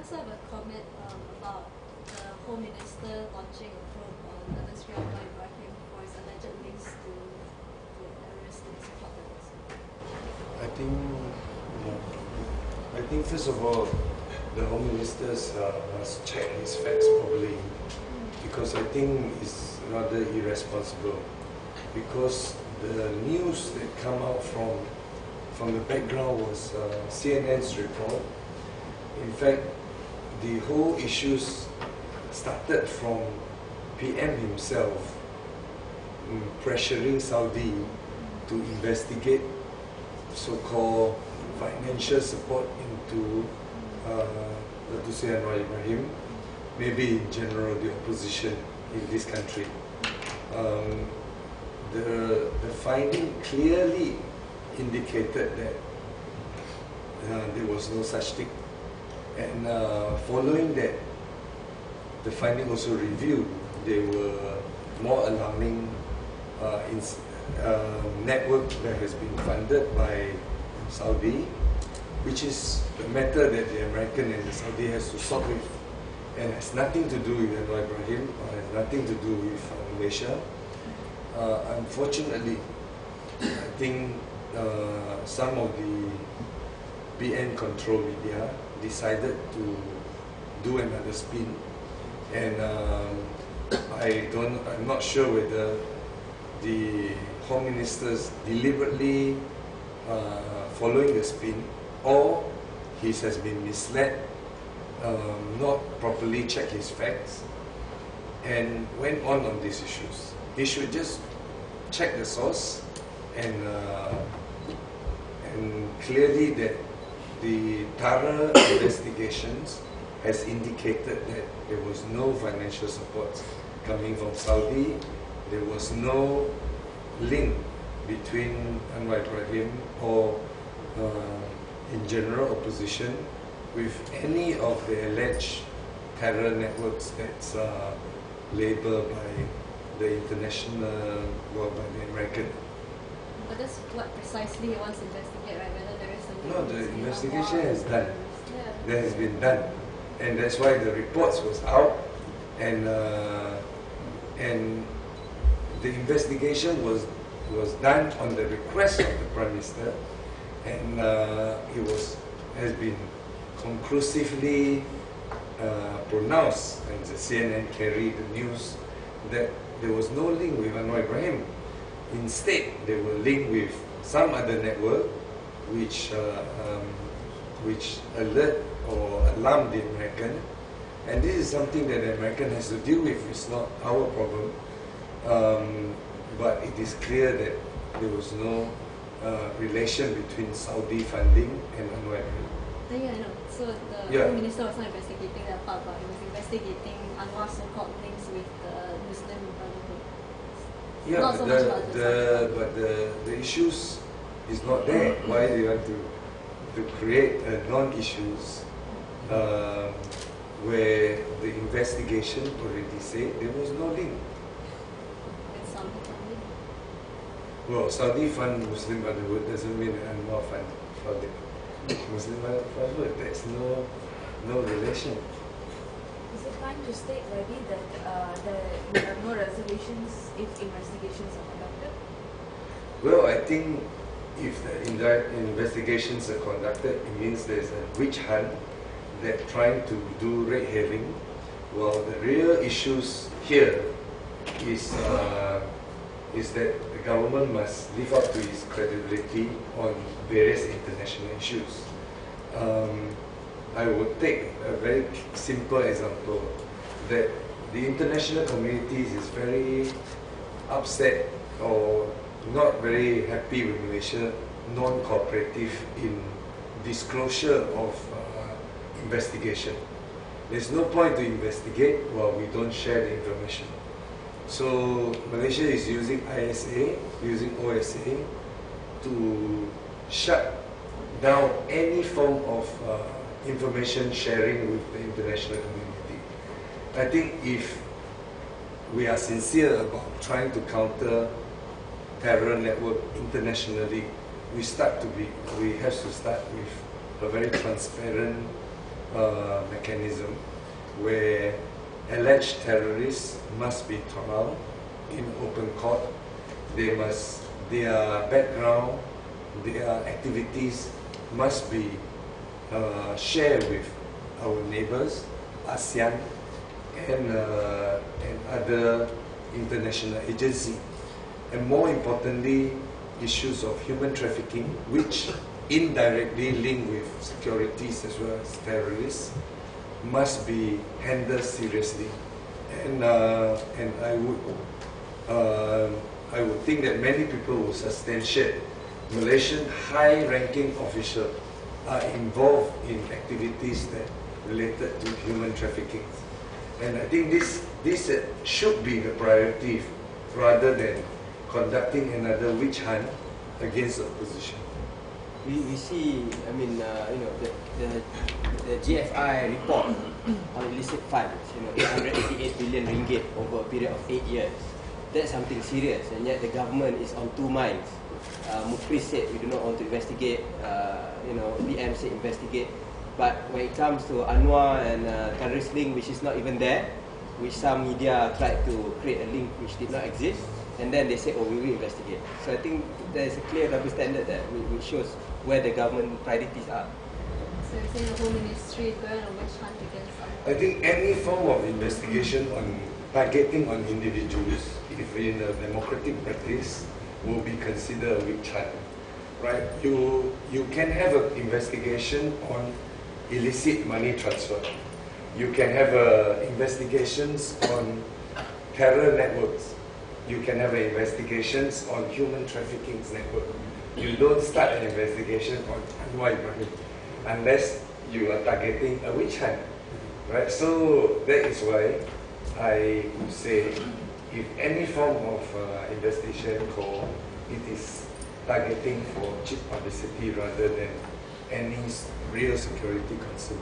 also have a comment about the Home Minister launching a probe on Minister Anwar Ibrahim for his alleged links to terrorists and support terrorism. I think first of all, the Home Ministers must check his facts properly, because I think it's rather irresponsible. Because the news that come out from the background was CNN's report. In fact, the whole issues started from PM himself pressuring Saudi to investigate so-called financial support into Anwar Ibrahim, maybe in general the opposition in this country. The finding clearly indicated that there was no such thing. And following that, the finding also revealed there were more alarming network that has been funded by Saudi, which is a matter that the American and the Saudi has to sort with, and has nothing to do with Anwar Ibrahim, or has nothing to do with Malaysia. Unfortunately, I think some of the BN control media decided to do another spin, and I'm not sure whether the Home Ministers deliberately following the spin, or he has been misled, not properly checked his facts, and went on these issues. He should just check the source and clearly that the thorough investigations has indicated that there was no financial support coming from Saudi. There was no link between Anwar Ibrahim or in general opposition with any of the alleged terror networks that's labeled by the international or by the American. But that's what precisely he wants to investigate, right? Whether there is something. No, the investigation has done. That has been done, and that's why the reports was out, and the investigation was done on the request of the Prime Minister, and has been conclusively pronounced, and the CNN carried the news that there was no link with Anwar Ibrahim. Instead, they were linked with some other network which alert or alarmed the American, and this is something that the American has to deal with. It's not our problem, but it is clear that there was no relation between Saudi funding and Anwar Ibrahim. Yeah, I know. So the Home Minister was not investigating that part, but he was investigating Anwar's so-called links with the Muslim Brotherhood. Yeah, not so much about but the issues is not there. Why do you want to create a non-issues where the investigation already said there was no link? With Saudi funding? Well, Saudi fund Muslim Brotherhood doesn't mean Anwar fund the Muslim Brotherhood. There's no relation. Is it fine to state already that there are no reservations if investigations are conducted? Well, I think if the investigations are conducted, it means there's a witch hunt that trying to do red herring. Well, the real issues here is that the government must live up to its credibility on various international issues. I would take a very simple example that the international communities is very upset or not very happy with Malaysia non-cooperative in disclosure of investigation. There's no point to investigate while we don't share the information. So Malaysia is using ISA, using OSA to shut down any form of information sharing with the international community. I think if we are sincere about trying to counter terror network internationally, we have to start with a very transparent mechanism where alleged terrorists must be tried in open court. Their background, their activities must be shared with our neighbors, ASEAN, and other international agencies. And more importantly, issues of human trafficking, which indirectly link with securities as well as terrorists, must be handled seriously. And I would think that many people will substantiate Malaysian high-ranking officials are involved in activities that related to human trafficking. And I think this should be the priority rather than conducting another witch hunt against the opposition. We see, I mean, the GFI report on illicit funds, 888 billion ringgit over a period of 8 years. That's something serious, and yet the government is on two minds. Mukri said we do not want to investigate, PM said investigate, but when it comes to Anwar and terrorist link, which is not even there, which some media tried to create a link which did not exist, and then they say, oh, we will investigate. So I think there is a clear double standard that which shows where the government priorities are. So you're saying the Home Ministry is going on a witch hunt against Anwar? I think any form of investigation on targeting on individuals, if in a democratic practice, will be considered a witch hunt, right? You can have an investigation on illicit money transfer. You can have investigations on terror networks. You can have investigations on human trafficking network. You don't start an investigation on Anwar Ibrahim unless you are targeting a witch hunt, right? So that is why I would say, if any form of investigation call, it is targeting for cheap publicity rather than any real security concern.